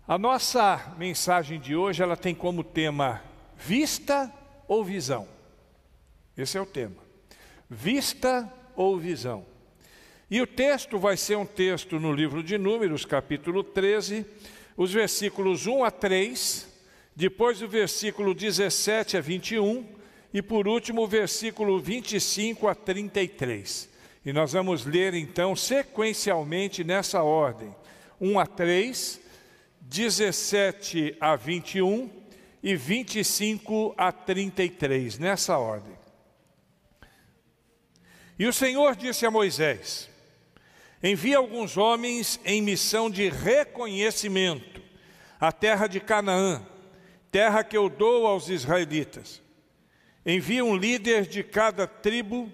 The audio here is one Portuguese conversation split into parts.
A nossa mensagem de hoje, ela tem como tema vista ou visão. Esse é o tema. Vista ou visão. E o texto vai ser um texto no livro de Números, capítulo 13, os versículos 1 a 3, depois o versículo 17 a 21 e por último o versículo 25 a 33. E nós vamos ler então sequencialmente nessa ordem, 1 a 3, 17 a 21 e 25 a 33, nessa ordem. E o Senhor disse a Moisés: envia alguns homens em missão de reconhecimento à terra de Canaã, terra que eu dou aos israelitas. Envia um líder de cada tribo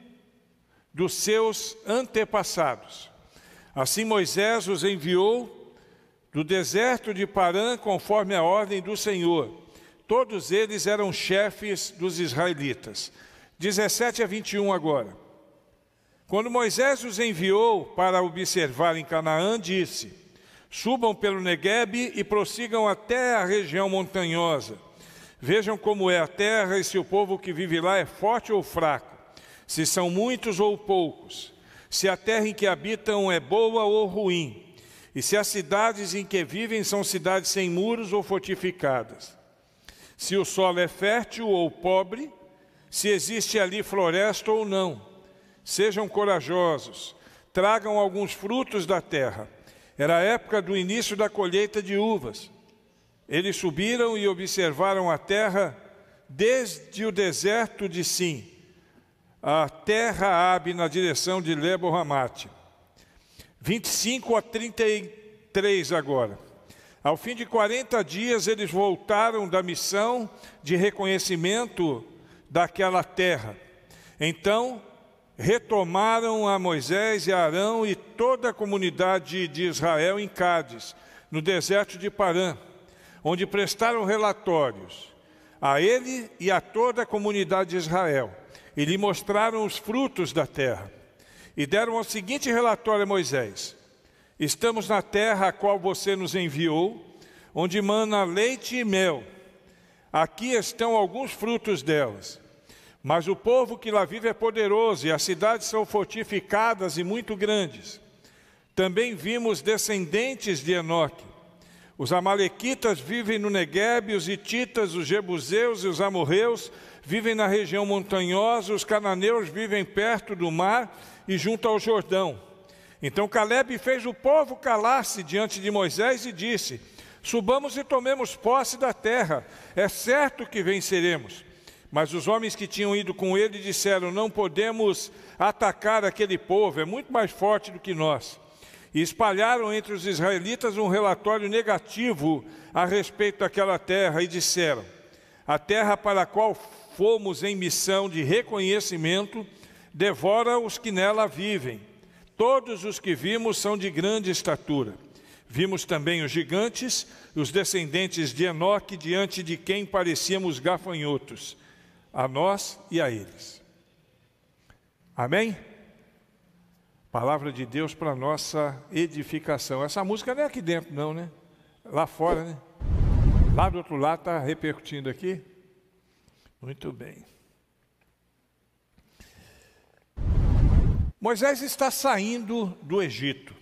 dos seus antepassados. Assim Moisés os enviou do deserto de Parã, conforme a ordem do Senhor. Todos eles eram chefes dos israelitas. 17 a 21 agora. Quando Moisés os enviou para observar em Canaã, disse: subam pelo Neguebe e prossigam até a região montanhosa. Vejam como é a terra e se o povo que vive lá é forte ou fraco, se são muitos ou poucos, se a terra em que habitam é boa ou ruim, e se as cidades em que vivem são cidades sem muros ou fortificadas, se o solo é fértil ou pobre, se existe ali floresta ou não. Sejam corajosos, tragam alguns frutos da terra. Era a época do início da colheita de uvas. Eles subiram e observaram a terra desde o deserto de Sim, a terra Abi na direção de Lebo-Hamate. 25 a 33 agora. Ao fim de 40 dias eles voltaram da missão de reconhecimento daquela terra. Então retomaram a Moisés e a Arão e toda a comunidade de Israel em Cádiz, no deserto de Parã, onde prestaram relatórios a ele e a toda a comunidade de Israel, e lhe mostraram os frutos da terra. E deram o seguinte relatório a Moisés: estamos na terra a qual você nos enviou, onde mana leite e mel. Aqui estão alguns frutos delas. Mas o povo que lá vive é poderoso, e as cidades são fortificadas e muito grandes. Também vimos descendentes de Enoque. Os amalequitas vivem no Neguebe, os hititas, os jebuseus e os amorreus vivem na região montanhosa, os cananeus vivem perto do mar e junto ao Jordão. Então Calebe fez o povo calar-se diante de Moisés e disse: subamos e tomemos posse da terra, é certo que venceremos. Mas os homens que tinham ido com ele disseram: não podemos atacar aquele povo, é muito mais forte do que nós. E espalharam entre os israelitas um relatório negativo a respeito daquela terra e disseram: a terra para a qual fomos em missão de reconhecimento devora os que nela vivem. Todos os que vimos são de grande estatura. Vimos também os gigantes, os descendentes de Enoque, diante de quem parecíamos gafanhotos, a nós e a eles. Amém? Palavra de Deus para nossa edificação. Essa música não é aqui dentro não, né? Lá fora, né? Lá do outro lado está repercutindo aqui. Muito bem. Moisés está saindo do Egito.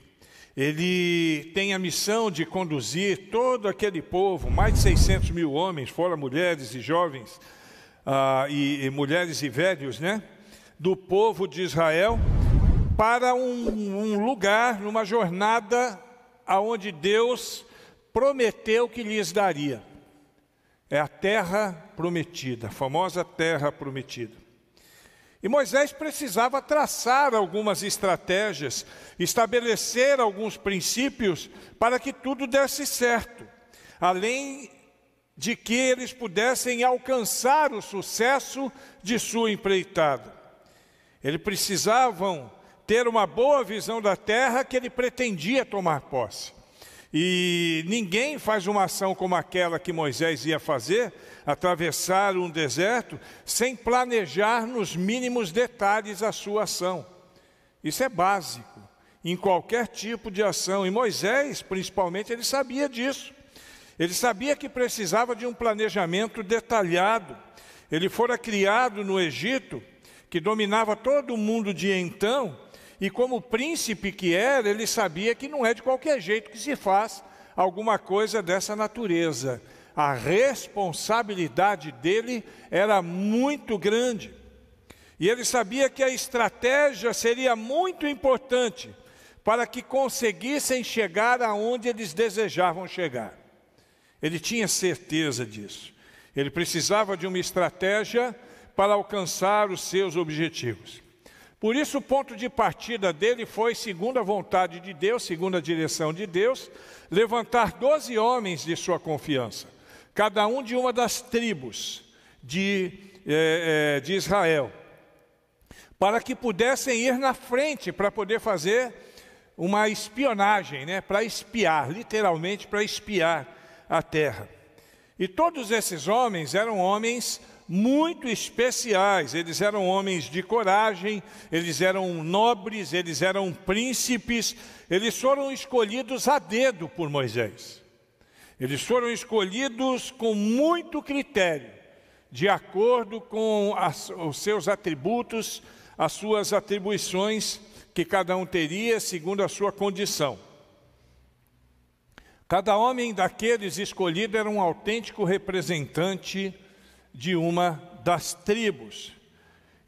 Ele tem a missão de conduzir todo aquele povo, mais de 600 mil homens, fora mulheres e jovens, e mulheres e velhos, né? Do povo de Israel, para um lugar, numa jornada aonde Deus prometeu que lhes daria. É a terra prometida, a famosa terra prometida. E Moisés precisava traçar algumas estratégias, estabelecer alguns princípios para que tudo desse certo, além de que eles pudessem alcançar o sucesso de sua empreitada. Eles precisavam ter uma boa visão da terra que ele pretendia tomar posse. E ninguém faz uma ação como aquela que Moisés ia fazer, atravessar um deserto, sem planejar nos mínimos detalhes a sua ação. Isso é básico em qualquer tipo de ação. E Moisés, principalmente, ele sabia disso. Ele sabia que precisava de um planejamento detalhado. Ele fora criado no Egito, que dominava todo o mundo de então, e como príncipe que era, ele sabia que não é de qualquer jeito que se faz alguma coisa dessa natureza. A responsabilidade dele era muito grande. E ele sabia que a estratégia seria muito importante para que conseguissem chegar aonde eles desejavam chegar. Ele tinha certeza disso. Ele precisava de uma estratégia para alcançar os seus objetivos. Por isso, o ponto de partida dele foi, segundo a vontade de Deus, segundo a direção de Deus, levantar 12 homens de sua confiança, cada um de uma das tribos de Israel, para que pudessem ir na frente, para poder fazer uma espionagem, para espiar, literalmente para espiar a terra. E todos esses homens eram homens muito especiais, eles eram homens de coragem, eles eram nobres, eles eram príncipes, eles foram escolhidos a dedo por Moisés. Eles foram escolhidos com muito critério, de acordo com os seus atributos, as suas atribuições que cada um teria segundo a sua condição. Cada homem daqueles escolhidos era um autêntico representante de uma das tribos.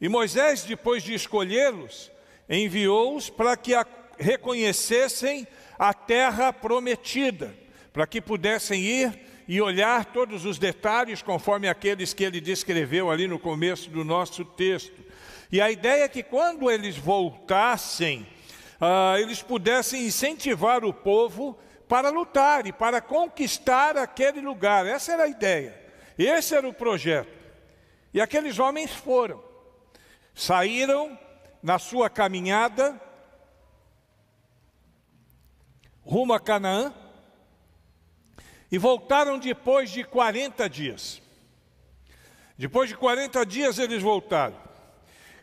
E Moisés, depois de escolhê-los, enviou-os para que reconhecessem a terra prometida, para que pudessem ir e olhar todos os detalhes, conforme aqueles que ele descreveu ali no começo do nosso texto. E a ideia é que quando eles voltassem, eles pudessem incentivar o povo para lutar e para conquistar aquele lugar. Essa era a ideia, esse era o projeto. E aqueles homens foram, saíram na sua caminhada rumo a Canaã e voltaram depois de 40 dias. Depois de 40 dias eles voltaram.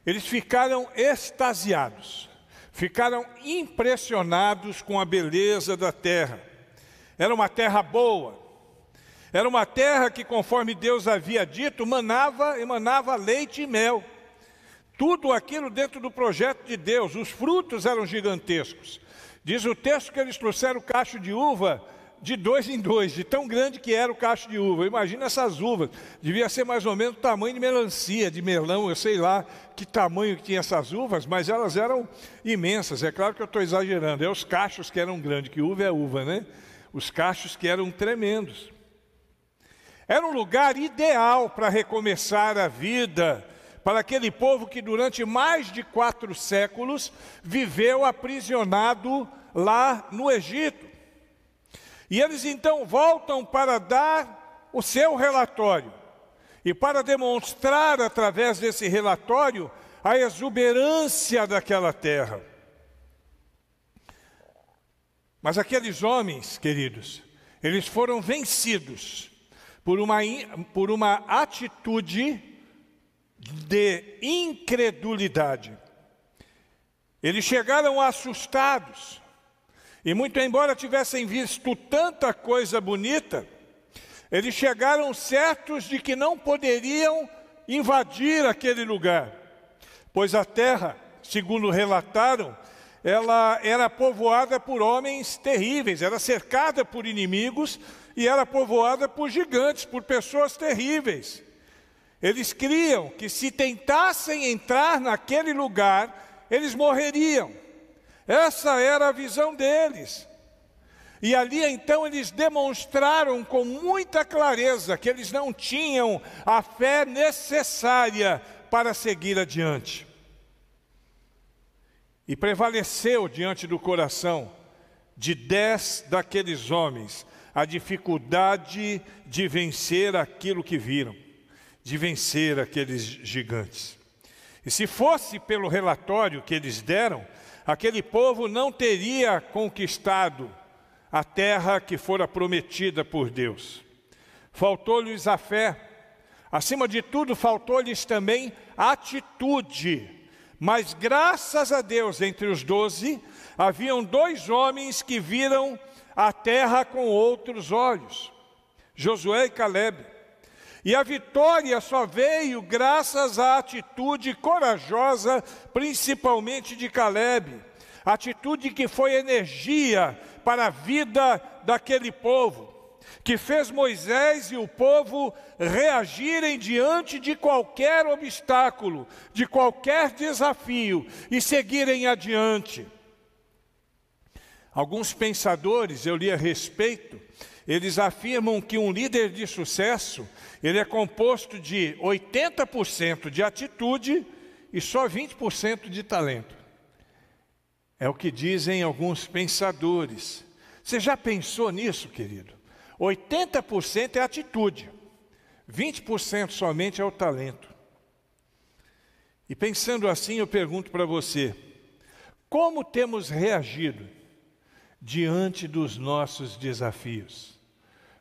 Eles ficaram extasiados, ficaram impressionados com a beleza da terra. Era uma terra boa, era uma terra que, conforme Deus havia dito, emanava leite e mel. Tudo aquilo dentro do projeto de Deus, os frutos eram gigantescos. Diz o texto que eles trouxeram cacho de uva de 2 em 2, de tão grande que era o cacho de uva. Imagina essas uvas, devia ser mais ou menos o tamanho de melancia, de melão, eu sei lá que tamanho que tinha essas uvas, mas elas eram imensas. É claro que eu estou exagerando, é os cachos que eram grandes, que uva é uva, né? Os cachos que eram tremendos. Era um lugar ideal para recomeçar a vida, para aquele povo que durante mais de 4 séculos viveu aprisionado lá no Egito. E eles então voltam para dar o seu relatório e para demonstrar através desse relatório a exuberância daquela terra. Mas aqueles homens, queridos, eles foram vencidos por uma atitude de incredulidade. Eles chegaram assustados. E muito embora tivessem visto tanta coisa bonita, eles chegaram certos de que não poderiam invadir aquele lugar, pois a terra, segundo relataram, ela era povoada por homens terríveis, era cercada por inimigos e era povoada por gigantes, por pessoas terríveis. Eles criam que se tentassem entrar naquele lugar, eles morreriam. Essa era a visão deles. E ali então eles demonstraram com muita clareza que eles não tinham a fé necessária para seguir adiante. E prevaleceu diante do coração de 10 daqueles homens a dificuldade de vencer aquilo que viram, de vencer aqueles gigantes. E se fosse pelo relatório que eles deram, aquele povo não teria conquistado a terra que fora prometida por Deus. Faltou-lhes a fé. Acima de tudo, faltou-lhes também atitude. Mas graças a Deus, entre os 12, haviam 2 homens que viram a terra com outros olhos. Josué e Calebe. E a vitória só veio graças à atitude corajosa, principalmente de Calebe. Atitude que foi energia para a vida daquele povo, que fez Moisés e o povo reagirem diante de qualquer obstáculo, de qualquer desafio e seguirem adiante. Alguns pensadores, eu li a respeito, eles afirmam que um líder de sucesso, ele é composto de 80% de atitude e só 20% de talento. É o que dizem alguns pensadores. Você já pensou nisso, querido? 80% é atitude, 20% somente é o talento. E pensando assim, eu pergunto para você, como temos reagido diante dos nossos desafios?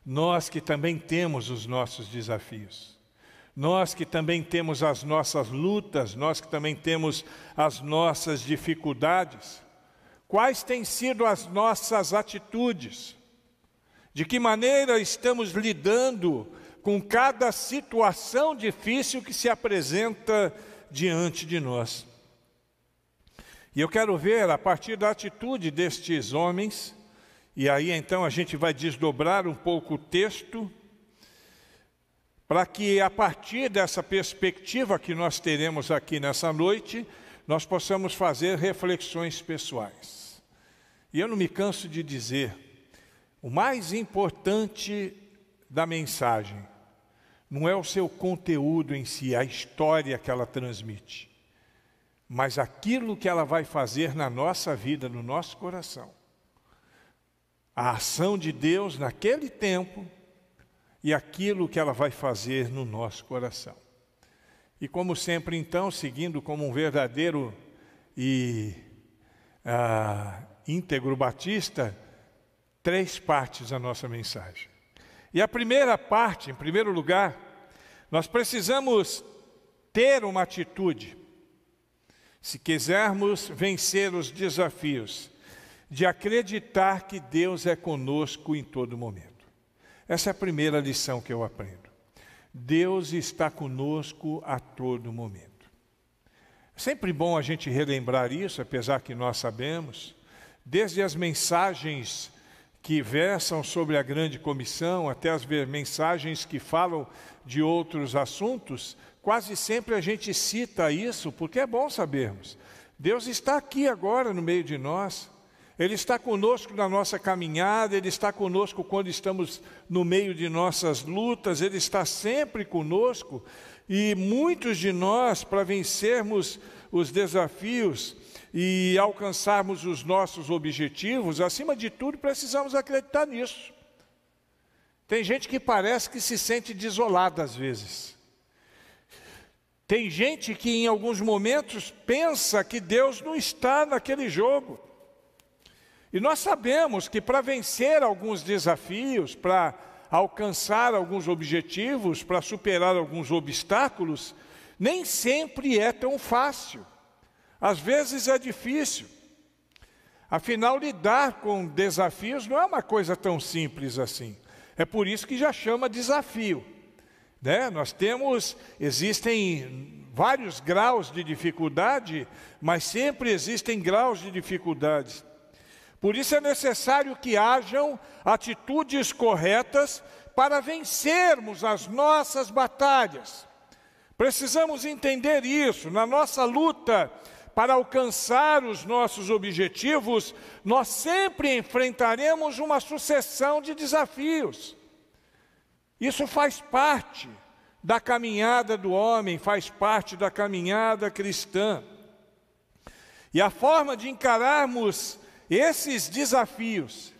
Nós que também temos os nossos desafios, nós que também temos as nossas lutas, nós que também temos as nossas dificuldades, quais têm sido as nossas atitudes? De que maneira estamos lidando com cada situação difícil que se apresenta diante de nós? E eu quero ver, a partir da atitude destes homens, e aí então a gente vai desdobrar um pouco o texto, para que a partir dessa perspectiva que nós teremos aqui nessa noite, nós possamos fazer reflexões pessoais. E eu não me canso de dizer, o mais importante da mensagem não é o seu conteúdo em si, a história que ela transmite, mas aquilo que ela vai fazer na nossa vida, no nosso coração. A ação de Deus naquele tempo e aquilo que ela vai fazer no nosso coração. E como sempre, então, seguindo como um verdadeiro e íntegro batista, 3 partes da nossa mensagem. E a primeira parte, em primeiro lugar, nós precisamos ter uma atitude, se quisermos vencer os desafios, de acreditar que Deus é conosco em todo momento. Essa é a primeira lição que eu aprendo. Deus está conosco a todo momento. É sempre bom a gente relembrar isso, apesar que nós sabemos, desde as mensagens que versam sobre a grande comissão, até as mensagens que falam de outros assuntos, quase sempre a gente cita isso, porque é bom sabermos. Deus está aqui agora no meio de nós, Ele está conosco na nossa caminhada, Ele está conosco quando estamos no meio de nossas lutas, Ele está sempre conosco, e muitos de nós, para vencermos os desafios e alcançarmos os nossos objetivos, acima de tudo, precisamos acreditar nisso. Tem gente que parece que se sente desolada às vezes. Tem gente que em alguns momentos pensa que Deus não está naquele jogo. E nós sabemos que para vencer alguns desafios, para alcançar alguns objetivos, para superar alguns obstáculos, nem sempre é tão fácil. Às vezes é difícil. Afinal, lidar com desafios não é uma coisa tão simples assim. É por isso que já chama desafio, né? Existem vários graus de dificuldade, mas sempre existem graus de dificuldade. Por isso é necessário que hajam atitudes corretas para vencermos as nossas batalhas. Precisamos entender isso. Na nossa luta para alcançar os nossos objetivos, nós sempre enfrentaremos uma sucessão de desafios. Isso faz parte da caminhada do homem, faz parte da caminhada cristã. E a forma de encararmos esses desafios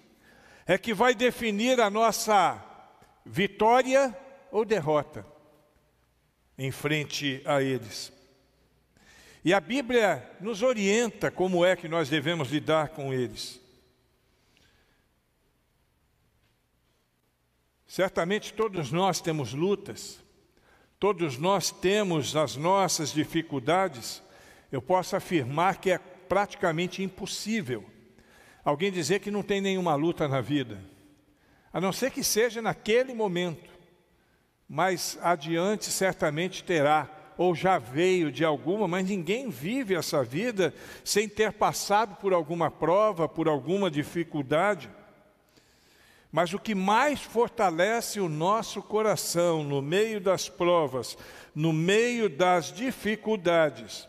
é que vai definir a nossa vitória ou derrota em frente a eles. E a Bíblia nos orienta como é que nós devemos lidar com eles. Certamente todos nós temos lutas, todos nós temos as nossas dificuldades. Eu posso afirmar que é praticamente impossível alguém dizer que não tem nenhuma luta na vida. A não ser que seja naquele momento, mas adiante certamente terá, ou já veio de alguma, mas ninguém vive essa vida sem ter passado por alguma prova, por alguma dificuldade. Mas o que mais fortalece o nosso coração no meio das provas, no meio das dificuldades,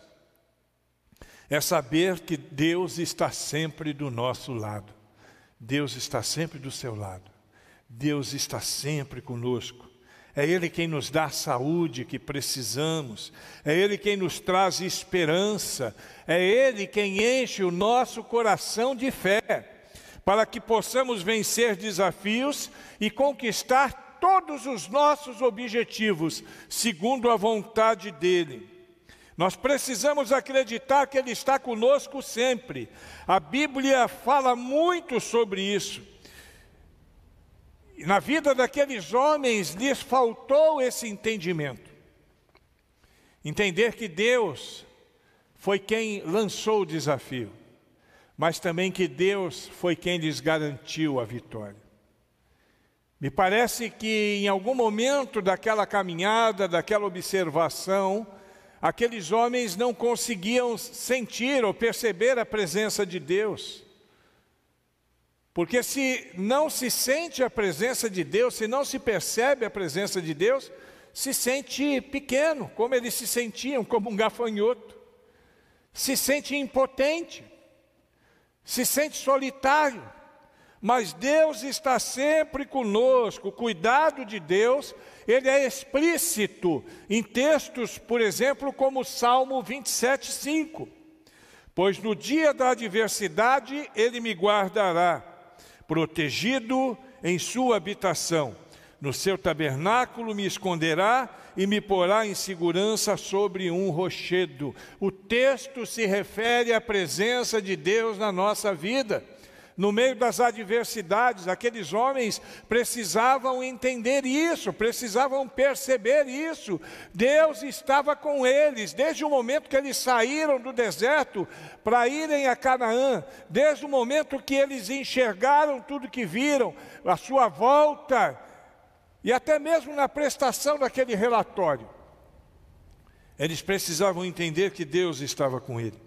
é saber que Deus está sempre do nosso lado. Deus está sempre do seu lado. Deus está sempre conosco. É Ele quem nos dá a saúde que precisamos. É Ele quem nos traz esperança. É Ele quem enche o nosso coração de fé, para que possamos vencer desafios e conquistar todos os nossos objetivos, segundo a vontade dEle. Nós precisamos acreditar que Ele está conosco sempre. A Bíblia fala muito sobre isso. Na vida daqueles homens lhes faltou esse entendimento. Entender que Deus foi quem lançou o desafio, mas também que Deus foi quem lhes garantiu a vitória. Me parece que em algum momento daquela caminhada, daquela observação, aqueles homens não conseguiam sentir ou perceber a presença de Deus. Porque se não se sente a presença de Deus, se não se percebe a presença de Deus, se sente pequeno, como eles se sentiam, como um gafanhoto. Se sente impotente, se sente solitário. Mas Deus está sempre conosco. O cuidado de Deus, ele é explícito em textos, por exemplo, como o Salmo 27:5. Pois no dia da adversidade ele me guardará, protegido em sua habitação. No seu tabernáculo me esconderá e me porá em segurança sobre um rochedo. O texto se refere à presença de Deus na nossa vida. No meio das adversidades, aqueles homens precisavam entender isso, precisavam perceber isso. Deus estava com eles, desde o momento que eles saíram do deserto para irem a Canaã, desde o momento que eles enxergaram tudo que viram, a sua volta, e até mesmo na prestação daquele relatório. Eles precisavam entender que Deus estava com ele.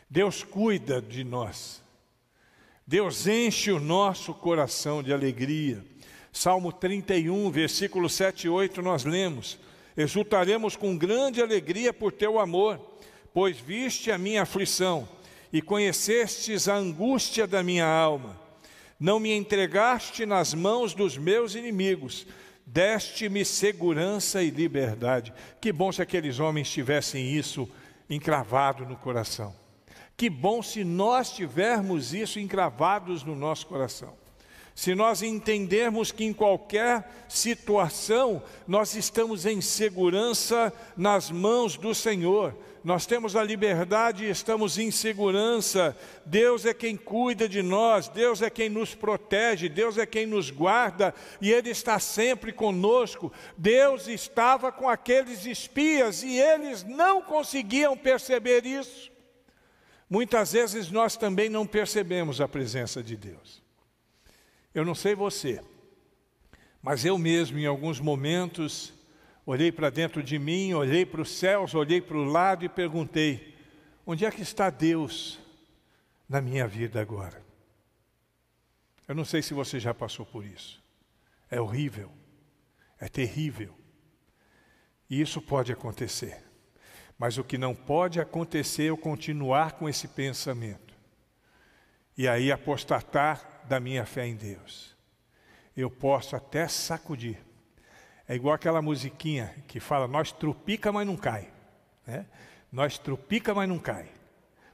Deus cuida de nós. Deus enche o nosso coração de alegria. Salmo 31, versículos 7 e 8, nós lemos: exultaremos com grande alegria por teu amor, pois viste a minha aflição e conhecestes a angústia da minha alma. Não me entregaste nas mãos dos meus inimigos, deste-me segurança e liberdade. Que bom se aqueles homens tivessem isso encravado no coração. Que bom se nós tivermos isso encravados no nosso coração. Se nós entendermos que em qualquer situação nós estamos em segurança nas mãos do Senhor. Nós temos a liberdade e estamos em segurança. Deus é quem cuida de nós, Deus é quem nos protege, Deus é quem nos guarda e Ele está sempre conosco. Deus estava com aqueles espias e eles não conseguiam perceber isso. Muitas vezes nós também não percebemos a presença de Deus. Eu não sei você, mas eu mesmo em alguns momentos olhei para dentro de mim, olhei para os céus, olhei para o lado e perguntei: onde é que está Deus na minha vida agora? Eu não sei se você já passou por isso. É horrível, é terrível. E isso pode acontecer. Mas o que não pode acontecer é eu continuar com esse pensamento. E aí apostatar da minha fé em Deus. Eu posso até sacudir. É igual aquela musiquinha que fala: nós trupica, mas não cai. Né? Nós trupica, mas não cai.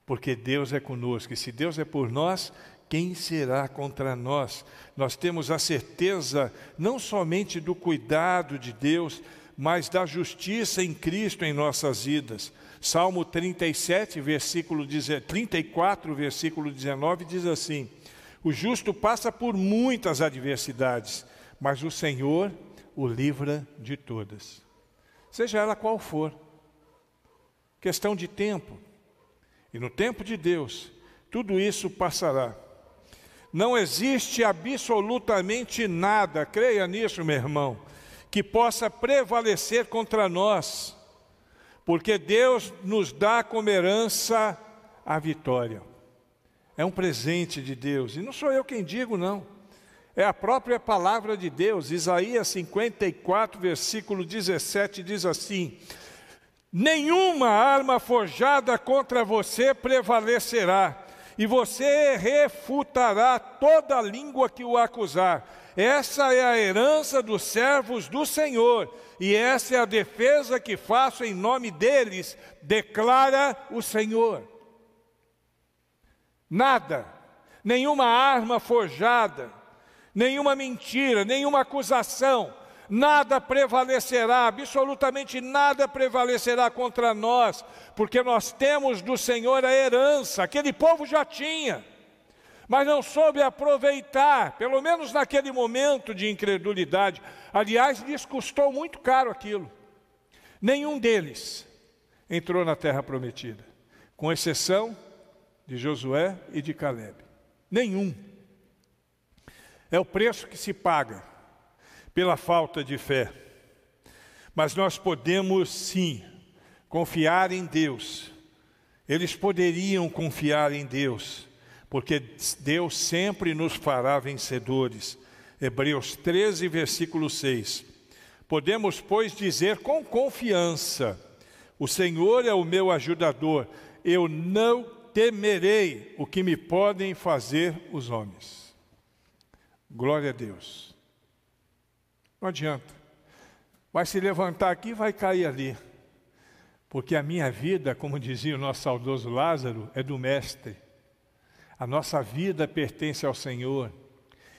Porque Deus é conosco. E se Deus é por nós, quem será contra nós? Nós temos a certeza não somente do cuidado de Deus, mas da justiça em Cristo em nossas vidas. Salmo 34, versículo 19 diz assim: o justo passa por muitas adversidades, mas o Senhor o livra de todas. Seja ela qual for. Questão de tempo. E no tempo de Deus, tudo isso passará. não existe absolutamente nada, creia nisso, meu irmão, que possa prevalecer contra nós, porque Deus nos dá como herança a vitória. É um presente de Deus, e não sou eu quem digo, não. É a própria palavra de Deus. Isaías 54, versículo 17, diz assim: nenhuma arma forjada contra você prevalecerá, e você refutará toda língua que o acusar. Essa é a herança dos servos do Senhor, e essa é a defesa que faço em nome deles, declara o Senhor. Nada, nenhuma arma forjada, nenhuma mentira, nenhuma acusação, nada prevalecerá, absolutamente nada prevalecerá contra nós, porque nós temos do Senhor a herança. Aquele povo já tinha, mas não soube aproveitar, pelo menos naquele momento de incredulidade. Aliás, lhes custou muito caro aquilo. Nenhum deles entrou na terra prometida, com exceção de Josué e de Calebe. Nenhum. É o preço que se paga pela falta de fé. Mas nós podemos sim confiar em Deus. Eles poderiam confiar em Deus, porque Deus sempre nos fará vencedores. Hebreus 13, versículo 6. Podemos, pois, dizer com confiança: o Senhor é o meu ajudador, eu não temerei o que me podem fazer os homens. Glória a Deus. Não adianta. Vai se levantar aqui e vai cair ali. Porque a minha vida, como dizia o nosso saudoso Lázaro, é do Mestre. A nossa vida pertence ao Senhor.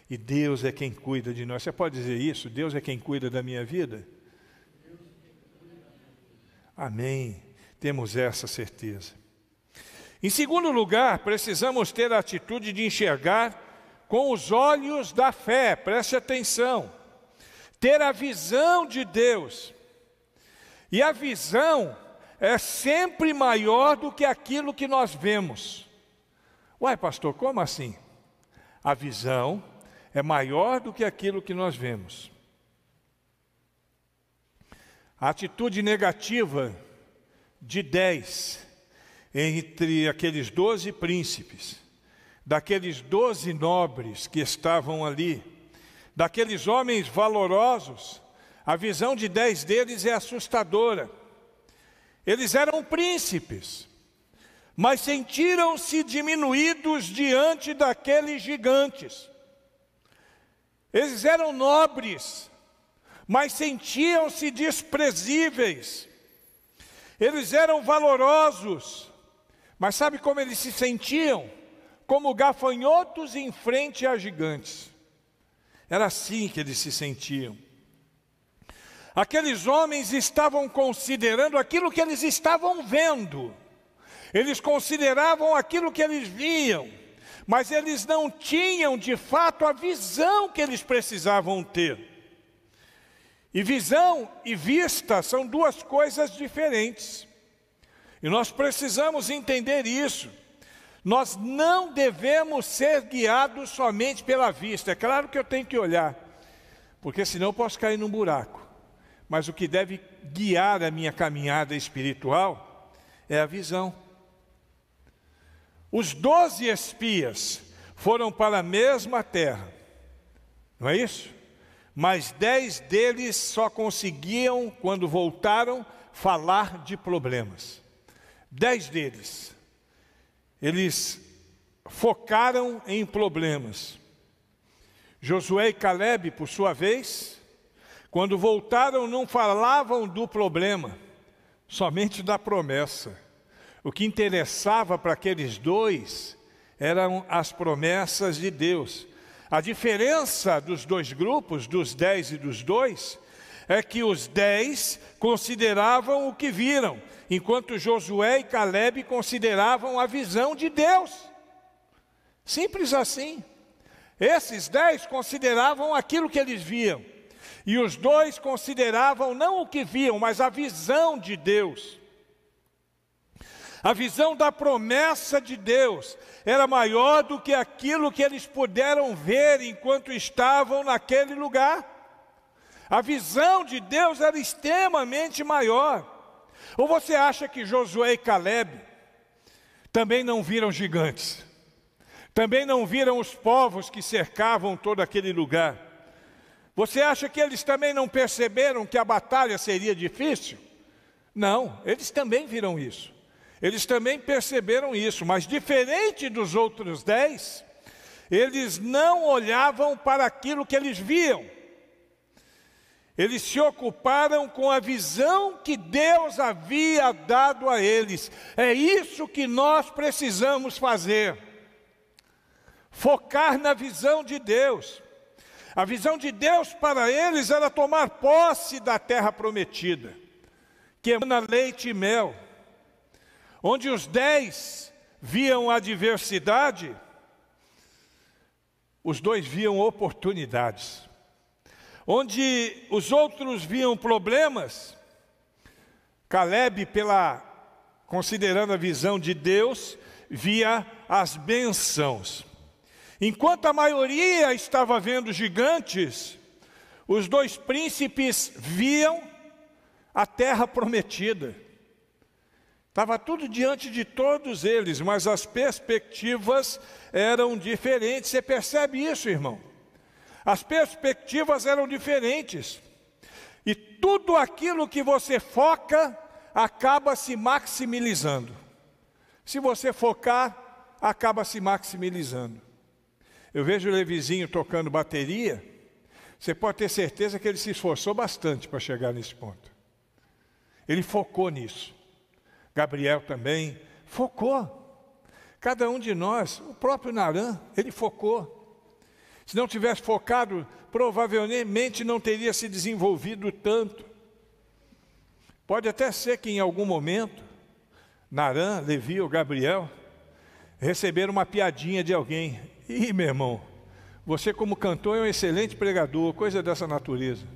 E Deus é quem cuida de nós. Você pode dizer isso? Deus é quem cuida da minha vida? Amém. Temos essa certeza. Em segundo lugar, precisamos ter a atitude de enxergar com os olhos da fé. Preste atenção. Ter a visão de Deus. E a visão é sempre maior do que aquilo que nós vemos. Uai, pastor, como assim? A visão é maior do que aquilo que nós vemos. A atitude negativa de 10 entre aqueles 12 príncipes, daqueles 12 nobres que estavam ali, daqueles homens valorosos, a visão de 10 deles é assustadora. Eles eram príncipes, mas sentiram-se diminuídos diante daqueles gigantes. Eles eram nobres, mas sentiam-se desprezíveis. Eles eram valorosos, mas sabe como eles se sentiam? Como gafanhotos em frente a gigantes. Era assim que eles se sentiam. Aqueles homens estavam considerando aquilo que eles estavam vendo. Eles consideravam aquilo que eles viam, mas eles não tinham de fato a visão que eles precisavam ter. E visão e vista são duas coisas diferentes. E nós precisamos entender isso. Nós não devemos ser guiados somente pela vista. É claro que eu tenho que olhar, porque senão eu posso cair num buraco. Mas o que deve guiar a minha caminhada espiritual é a visão. Os 12 espias foram para a mesma terra, não é isso? Mas 10 deles só conseguiam, quando voltaram, falar de problemas. 10 deles. Eles focaram em problemas. Josué e Calebe, por sua vez, quando voltaram, não falavam do problema, somente da promessa. O que interessava para aqueles dois eram as promessas de Deus. A diferença dos dois grupos, dos 10 e dos 2, é que os 10 consideravam o que viram, enquanto Josué e Calebe consideravam a visão de Deus. Simples assim. Esses 10 consideravam aquilo que eles viam, e os 2 consideravam não o que viam, mas a visão de Deus. A visão da promessa de Deus era maior do que aquilo que eles puderam ver enquanto estavam naquele lugar. A visão de Deus era extremamente maior. Ou você acha que Josué e Calebe também não viram gigantes? Também não viram os povos que cercavam todo aquele lugar? Você acha que eles também não perceberam que a batalha seria difícil? Não, eles também viram isso. Eles também perceberam isso, mas diferente dos outros 10, eles não olhavam para aquilo que eles viam. Eles se ocuparam com a visão que Deus havia dado a eles. É isso que nós precisamos fazer. Focar na visão de Deus. A visão de Deus para eles era tomar posse da terra prometida, que emana leite e mel. Onde os 10 viam a adversidade, os 2 viam oportunidades. Onde os outros viam problemas, Calebe, considerando a visão de Deus, via as bênçãos. Enquanto a maioria estava vendo gigantes, os 2 príncipes viam a terra prometida. Estava tudo diante de todos eles, mas as perspectivas eram diferentes. Você percebe isso, irmão? As perspectivas eram diferentes. E tudo aquilo que você foca acaba se maximizando. Se você focar, acaba se maximizando. Eu vejo o Levizinho tocando bateria. Você pode ter certeza que ele se esforçou bastante para chegar nesse ponto. Ele focou nisso. Gabriel também focou. Cada um de nós, o próprio Naran, ele focou. Se não tivesse focado, provavelmente não teria se desenvolvido tanto. Pode até ser que em algum momento, Naran, Levi ou Gabriel receberam uma piadinha de alguém. Ih, meu irmão, você como cantor é um excelente pregador, coisa dessa natureza.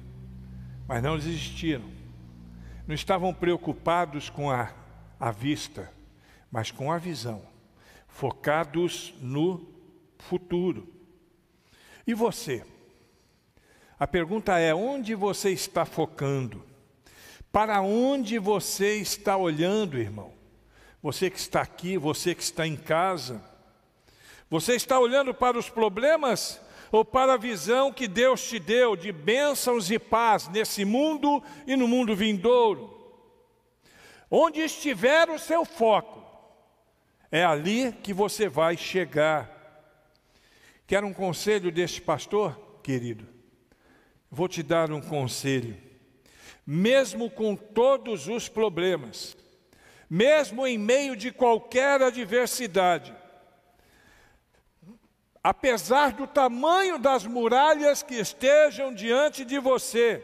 Mas não desistiram. Não estavam preocupados com a vista, mas com a visão, focados no futuro. E você? A pergunta é, onde você está focando? Para onde você está olhando, irmão? Você que está aqui, você que está em casa, você está olhando para os problemas ou para a visão que Deus te deu de bênçãos e paz nesse mundo e no mundo vindouro? Onde estiver o seu foco, é ali que você vai chegar. Quer um conselho deste pastor, querido? Vou te dar um conselho. Mesmo com todos os problemas, mesmo em meio de qualquer adversidade, apesar do tamanho das muralhas que estejam diante de você,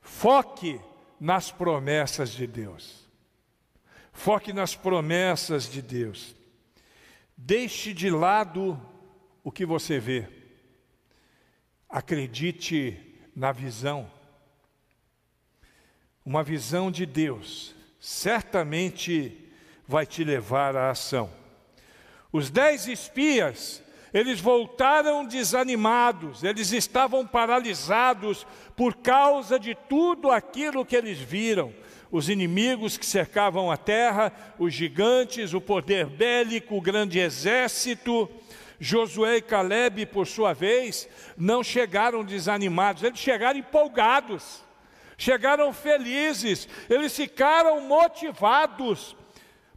foque nas promessas de Deus. Foque nas promessas de Deus. Deixe de lado o que você vê. Acredite na visão. Uma visão de Deus certamente vai te levar à ação. Os 10 espias, eles voltaram desanimados, eles estavam paralisados por causa de tudo aquilo que eles viram. Os inimigos que cercavam a terra, os gigantes, o poder bélico, o grande exército. Josué e Calebe, por sua vez, não chegaram desanimados, eles chegaram empolgados, chegaram felizes, eles ficaram motivados,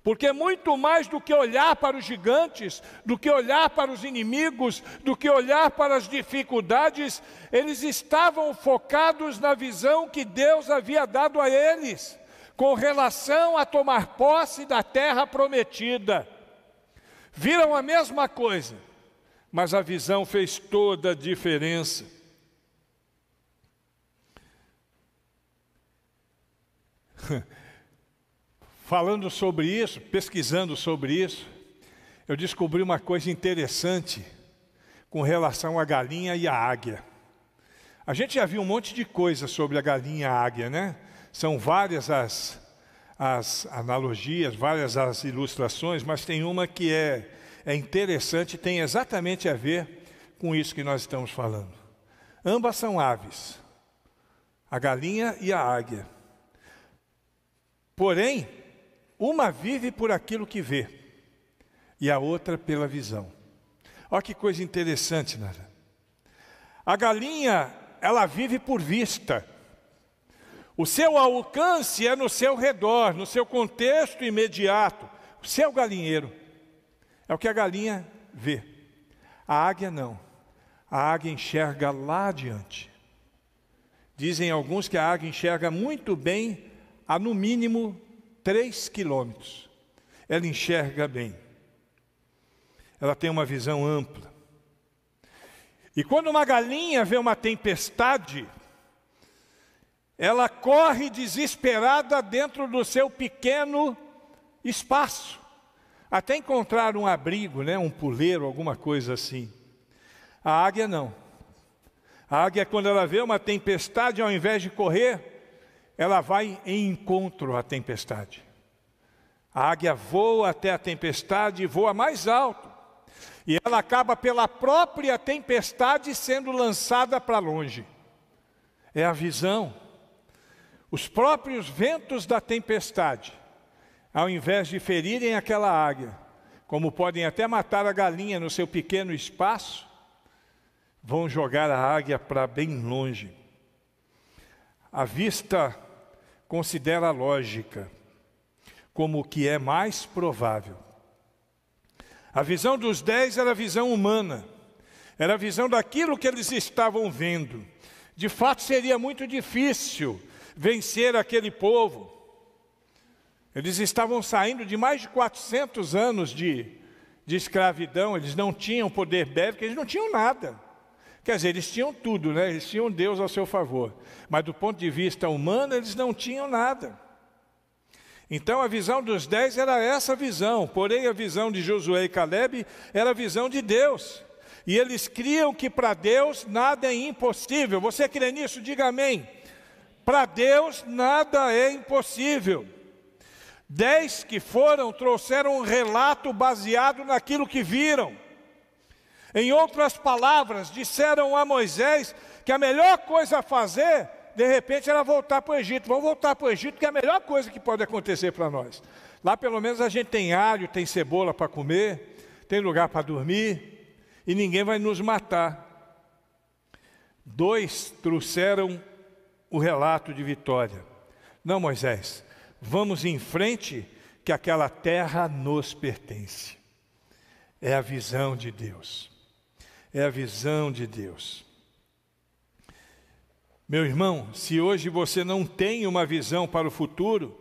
porque muito mais do que olhar para os gigantes, do que olhar para os inimigos, do que olhar para as dificuldades, eles estavam focados na visão que Deus havia dado a eles, com relação a tomar posse da terra prometida. Viram a mesma coisa, mas a visão fez toda a diferença. Falando sobre isso, pesquisando sobre isso, eu descobri uma coisa interessante com relação à galinha e à águia. A gente já viu um monte de coisa sobre a galinha e a águia, né? São várias as analogias, várias as ilustrações, mas tem uma que é interessante, tem exatamente a ver com isso que nós estamos falando. Ambas são aves, a galinha e a águia. Porém, uma vive por aquilo que vê, e a outra pela visão. Olha que coisa interessante, Nara. A galinha, ela vive por vista. O seu alcance é no seu redor, no seu contexto imediato. O seu galinheiro é o que a galinha vê. A águia não. A águia enxerga lá adiante. Dizem alguns que a águia enxerga muito bem a no mínimo 3 quilômetros. Ela enxerga bem. Ela tem uma visão ampla. E quando uma galinha vê uma tempestade, ela corre desesperada dentro do seu pequeno espaço, até encontrar um abrigo, né, um puleiro, alguma coisa assim. A águia não. A águia, quando ela vê uma tempestade, ao invés de correr, ela vai em encontro à tempestade. A águia voa até a tempestade e voa mais alto. E ela acaba pela própria tempestade sendo lançada para longe. É a visão. Os próprios ventos da tempestade, ao invés de ferirem aquela águia, como podem até matar a galinha no seu pequeno espaço, vão jogar a águia para bem longe. A vista considera a lógica como o que é mais provável. A visão dos 10 era a visão humana, era a visão daquilo que eles estavam vendo. De fato, seria muito difícil vencer aquele povo. Eles estavam saindo de mais de 400 anos de escravidão, eles não tinham poder bélico, eles não tinham nada. Quer dizer, eles tinham tudo, né? Eles tinham Deus ao seu favor. Mas do ponto de vista humano, eles não tinham nada. Então a visão dos 10 era essa visão, porém a visão de Josué e Caleb era a visão de Deus. E eles criam que para Deus nada é impossível. Você crê nisso? Diga amém. Para Deus nada é impossível. 10 que foram trouxeram um relato baseado naquilo que viram. Em outras palavras, disseram a Moisés que a melhor coisa a fazer, de repente, era voltar para o Egito. Vamos voltar para o Egito, que é a melhor coisa que pode acontecer para nós. Lá pelo menos a gente tem alho, tem cebola para comer, tem lugar para dormir, e ninguém vai nos matar. 2 trouxeram o relato de vitória. Não, Moisés, vamos em frente, que aquela terra nos pertence. É a visão de Deus. É a visão de Deus. Meu irmão, se hoje você não tem uma visão para o futuro,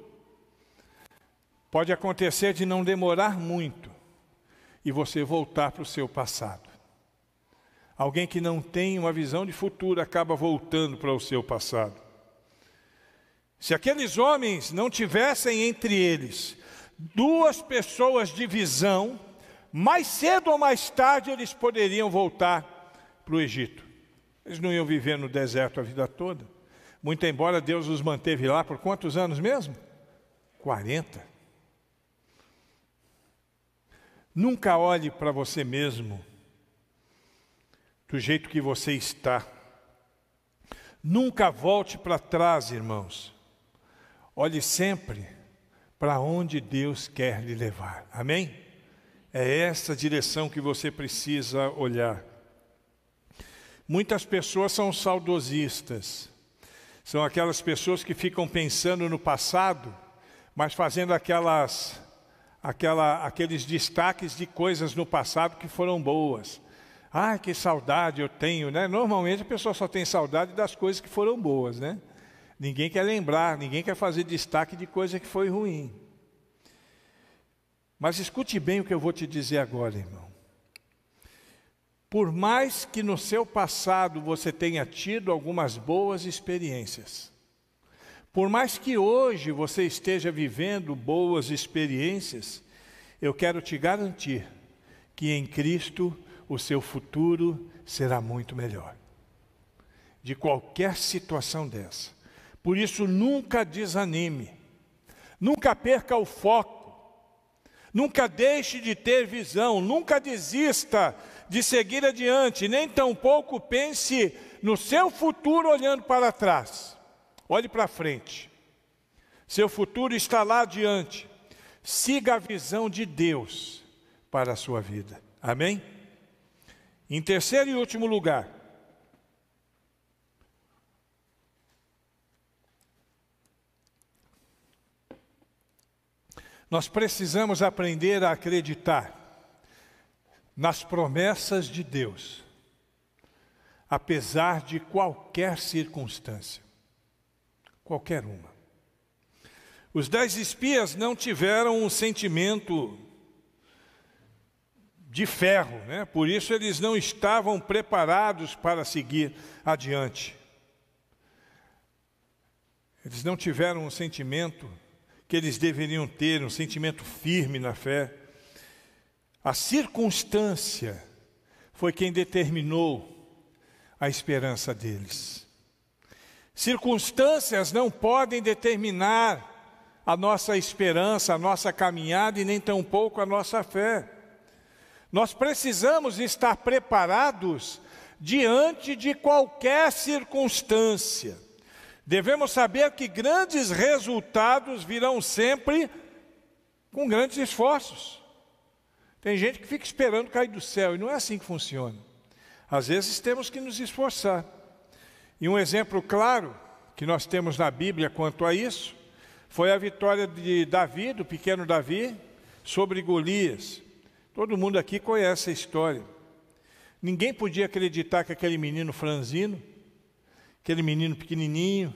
pode acontecer de não demorar muito e você voltar para o seu passado. Alguém que não tem uma visão de futuro acaba voltando para o seu passado. Se aqueles homens não tivessem entre eles 2 pessoas de visão, mais cedo ou mais tarde eles poderiam voltar para o Egito. Eles não iam viver no deserto a vida toda. Muito embora Deus os manteve lá por quantos anos mesmo? 40. Nunca olhe para você mesmo do jeito que você está. Nunca volte para trás, irmãos. Olhe sempre para onde Deus quer lhe levar. Amém? É essa direção que você precisa olhar. Muitas pessoas são saudosistas. São aquelas pessoas que ficam pensando no passado, mas fazendo aqueles destaques de coisas no passado que foram boas. Ah, que saudade eu tenho, né? Normalmente a pessoa só tem saudade das coisas que foram boas, né? Ninguém quer lembrar, ninguém quer fazer destaque de coisa que foi ruim. Mas escute bem o que eu vou te dizer agora, irmão. Por mais que no seu passado você tenha tido algumas boas experiências, por mais que hoje você esteja vivendo boas experiências, eu quero te garantir que em Cristo o seu futuro será muito melhor. De qualquer situação dessa. Por isso nunca desanime, Nunca perca o foco. Nunca deixe de ter visão. Nunca desista de seguir adiante. Nem tampouco pense no seu futuro olhando para trás. Olhe para frente. Seu futuro está lá adiante. Siga a visão de Deus para a sua vida. Amém? Em terceiro e último lugar, nós precisamos aprender a acreditar nas promessas de Deus, apesar de qualquer circunstância, qualquer uma. Os 10 espias não tiveram um sentimento de ferro, né? Por isso eles não estavam preparados para seguir adiante. Eles não tiveram um sentimento que eles deveriam ter, um sentimento firme na fé. A circunstância foi quem determinou a esperança deles. Circunstâncias não podem determinar a nossa esperança, a nossa caminhada e nem tampouco a nossa fé. Nós precisamos estar preparados diante de qualquer circunstância. Devemos saber que grandes resultados virão sempre com grandes esforços. Tem gente que fica esperando cair do céu, e não é assim que funciona. Às vezes temos que nos esforçar. E um exemplo claro que nós temos na Bíblia quanto a isso, foi a vitória de Davi, do pequeno Davi, sobre Golias. Todo mundo aqui conhece a história. Ninguém podia acreditar que aquele menino franzino, aquele menino pequenininho,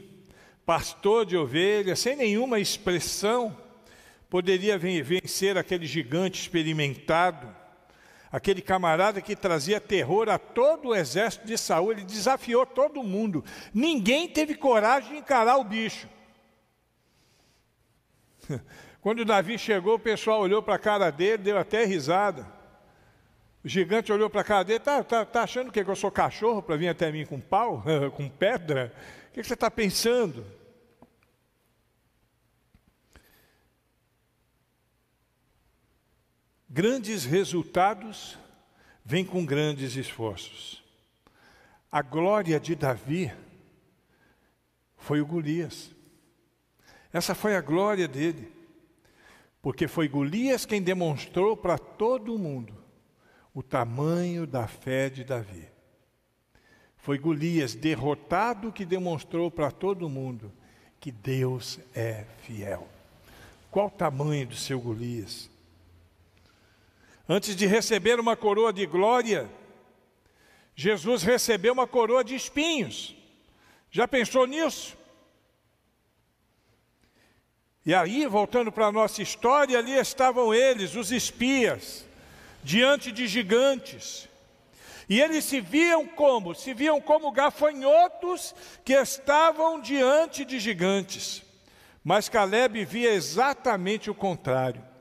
pastor de ovelhas, sem nenhuma expressão, poderia vencer aquele gigante experimentado, aquele camarada que trazia terror a todo o exército de Saul. Ele desafiou todo mundo. Ninguém teve coragem de encarar o bicho. Quando Davi chegou, o pessoal olhou para a cara dele, deu até risada. O gigante olhou para a cara dele: tá achando que eu sou cachorro para vir até mim com pau, com pedra? O que você está pensando? Grandes resultados vêm com grandes esforços. A glória de Davi foi o Golias. Essa foi a glória dele, porque foi Golias quem demonstrou para todo mundo o tamanho da fé de Davi. Foi Golias derrotado que demonstrou para todo mundo que Deus é fiel. Qual o tamanho do seu Golias? Antes de receber uma coroa de glória, Jesus recebeu uma coroa de espinhos. Já pensou nisso? E aí, voltando para a nossa história, ali estavam eles, os espias, diante de gigantes. E eles se viam como? Se viam como gafanhotos que estavam diante de gigantes. Mas Caleb via exatamente o contrário.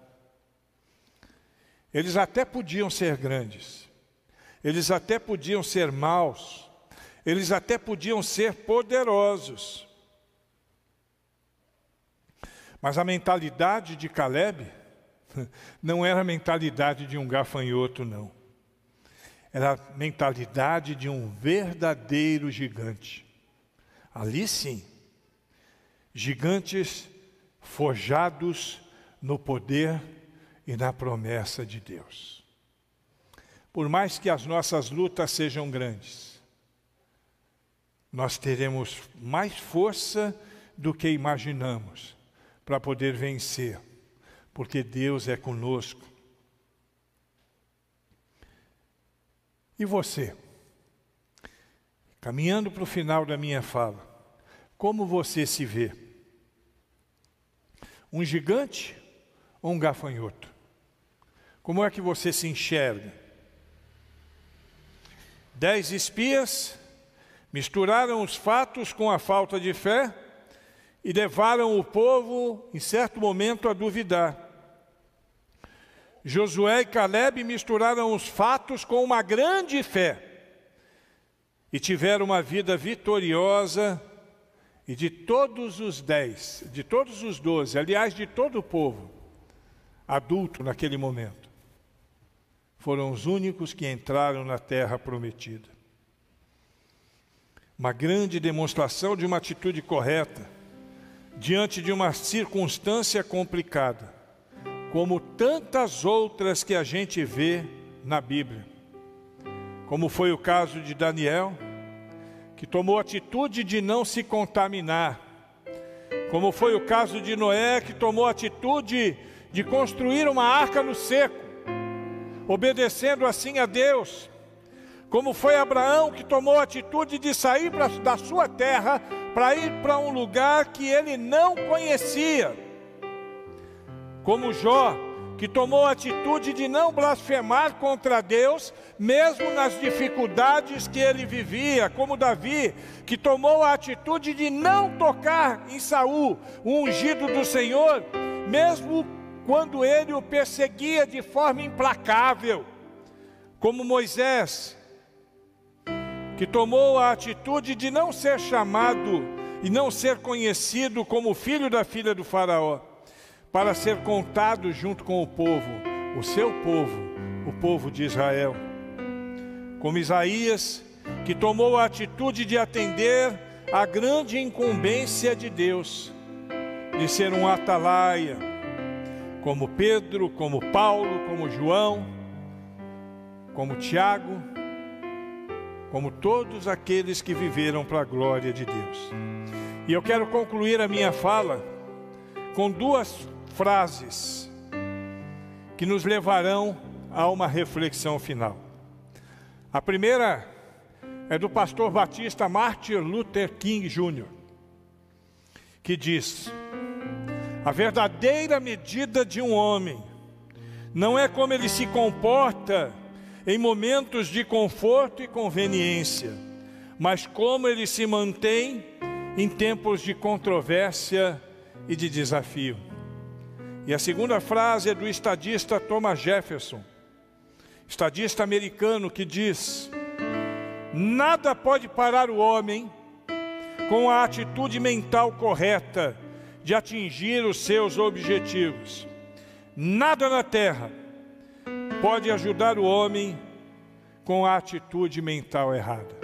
Eles até podiam ser grandes, eles até podiam ser maus, eles até podiam ser poderosos. Mas a mentalidade de Caleb não era a mentalidade de um gafanhoto, não. Era a mentalidade de um verdadeiro gigante. Ali sim, gigantes forjados no poder e na promessa de Deus. Por mais que as nossas lutas sejam grandes, nós teremos mais força do que imaginamos para poder vencer, porque Deus é conosco. E você? Caminhando para o final da minha fala, como você se vê? Um gigante ou um gafanhoto? Como é que você se enxerga? 10 espias misturaram os fatos com a falta de fé e levaram o povo, em certo momento, a duvidar. Josué e Caleb misturaram os fatos com uma grande fé e tiveram uma vida vitoriosa E de todos os 10, de todos os 12, aliás, de todo o povo adulto naquele momento, foram os únicos que entraram na terra prometida. Uma grande demonstração de uma atitude correta, diante de uma circunstância complicada, como tantas outras que a gente vê na Bíblia. Como foi o caso de Daniel, que tomou a atitude de não se contaminar. Como foi o caso de Noé, que tomou a atitude de construir uma arca no seco, obedecendo assim a Deus. Como foi Abraão, que tomou a atitude de sair da sua terra para ir para um lugar que ele não conhecia. Como Jó, que tomou a atitude de não blasfemar contra Deus, mesmo nas dificuldades que ele vivia. Como Davi, que tomou a atitude de não tocar em Saul, o ungido do Senhor, mesmo quando ele o perseguia de forma implacável. Como Moisés, que tomou a atitude de não ser chamado e não ser conhecido como filho da filha do faraó, para ser contado junto com o povo, o seu povo, o povo de Israel. Como Isaías, que tomou a atitude de atender à grande incumbência de Deus, de ser um atalaia, como Pedro, como Paulo, como João, como Tiago, como todos aqueles que viveram para a glória de Deus. E eu quero concluir a minha fala com duas frases que nos levarão a uma reflexão final. A primeira é do pastor batista Martin Luther King Jr., que diz: a verdadeira medida de um homem não é como ele se comporta em momentos de conforto e conveniência, mas como ele se mantém em tempos de controvérsia e de desafio. E a segunda frase é do estadista Thomas Jefferson, estadista americano, que diz: nada pode parar o homem com a atitude mental correta de atingir os seus objetivos. Nada na terra pode ajudar o homem com a atitude mental errada.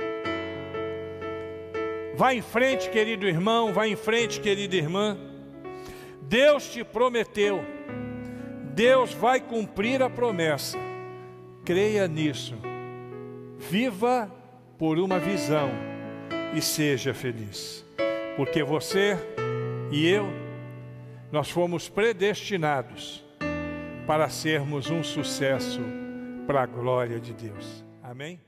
Vá em frente, querido irmão, vá em frente, querida irmã. Deus te prometeu, Deus vai cumprir a promessa. Creia nisso, viva por uma visão e seja feliz, porque você e eu, nós fomos predestinados para sermos um sucesso para a glória de Deus. Amém?